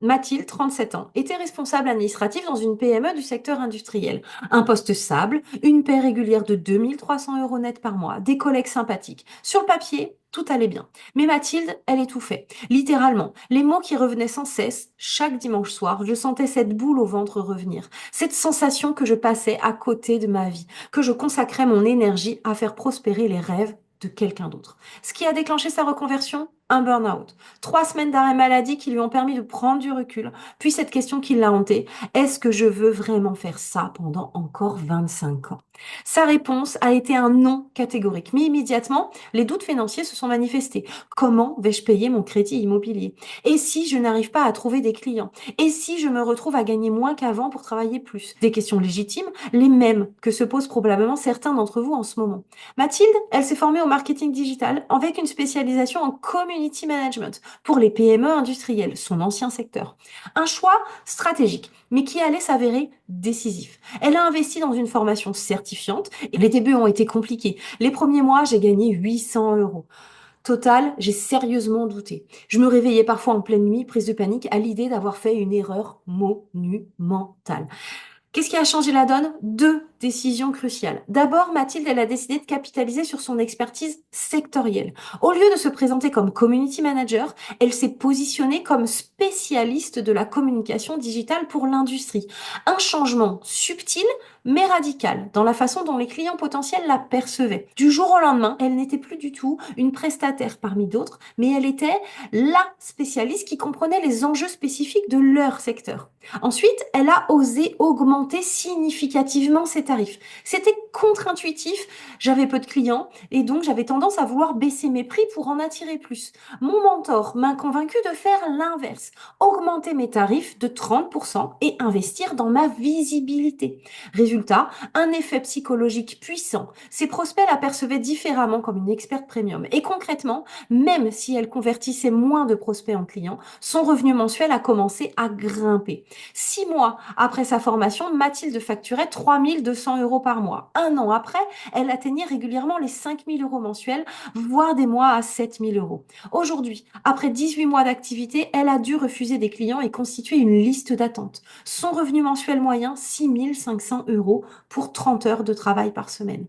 Mathilde, 37 ans, était responsable administrative dans une PME du secteur industriel. Un poste stable, une paie régulière de 2 300 € net par mois, des collègues sympathiques. Sur le papier, tout allait bien. Mais Mathilde, elle étouffait. Littéralement, les mots qui revenaient sans cesse, chaque dimanche soir, je sentais cette boule au ventre revenir. Cette sensation que je passais à côté de ma vie, que je consacrais mon énergie à faire prospérer les rêves de quelqu'un d'autre. Ce qui a déclenché sa reconversion, un burn-out. 3 semaines d'arrêt maladie qui lui ont permis de prendre du recul. Puis cette question qui l'a hanté, est-ce que je veux vraiment faire ça pendant encore 25 ans? Sa réponse a été un non catégorique. Mais immédiatement, les doutes financiers se sont manifestés. Comment vais-je payer mon crédit immobilier? Et si je n'arrive pas à trouver des clients? Et si je me retrouve à gagner moins qu'avant pour travailler plus? Des questions légitimes, les mêmes que se posent probablement certains d'entre vous en ce moment. Mathilde, elle s'est formée au marketing digital avec une spécialisation en community management pour les PME industrielles, son ancien secteur. Un choix stratégique, mais qui allait s'avérer décisif. Elle a investi dans une formation certifiante et les débuts ont été compliqués. Les premiers mois, j'ai gagné 800 €. Total, j'ai sérieusement douté. Je me réveillais parfois en pleine nuit, prise de panique, à l'idée d'avoir fait une erreur monumentale. Qu'est-ce qui a changé la donne? Deux décisions cruciales. D'abord, Mathilde, elle a décidé de capitaliser sur son expertise sectorielle. Au lieu de se présenter comme community manager, elle s'est positionnée comme spécialiste de la communication digitale pour l'industrie. Un changement subtil mais radical dans la façon dont les clients potentiels la percevaient. Du jour au lendemain, elle n'était plus du tout une prestataire parmi d'autres, mais elle était la spécialiste qui comprenait les enjeux spécifiques de leur secteur. Ensuite, elle a osé augmenter significativement ses tarifs. C'était contre-intuitif, j'avais peu de clients et donc j'avais tendance à vouloir baisser mes prix pour en attirer plus. Mon mentor m'a convaincu de faire l'inverse, augmenter mes tarifs de 30% et investir dans ma visibilité. Résultat, un effet psychologique puissant. Ses prospects la percevaient différemment comme une experte premium. Et concrètement, même si elle convertissait moins de prospects en clients, son revenu mensuel a commencé à grimper. 6 mois après sa formation, Mathilde facturait 3 200 € par mois. Un an après, elle atteignait régulièrement les 5 000 € mensuels, voire des mois à 7 000 €. Aujourd'hui, après 18 mois d'activité, elle a dû refuser des clients et constituer une liste d'attente. Son revenu mensuel moyen, 6 500 € pour 30 heures de travail par semaine.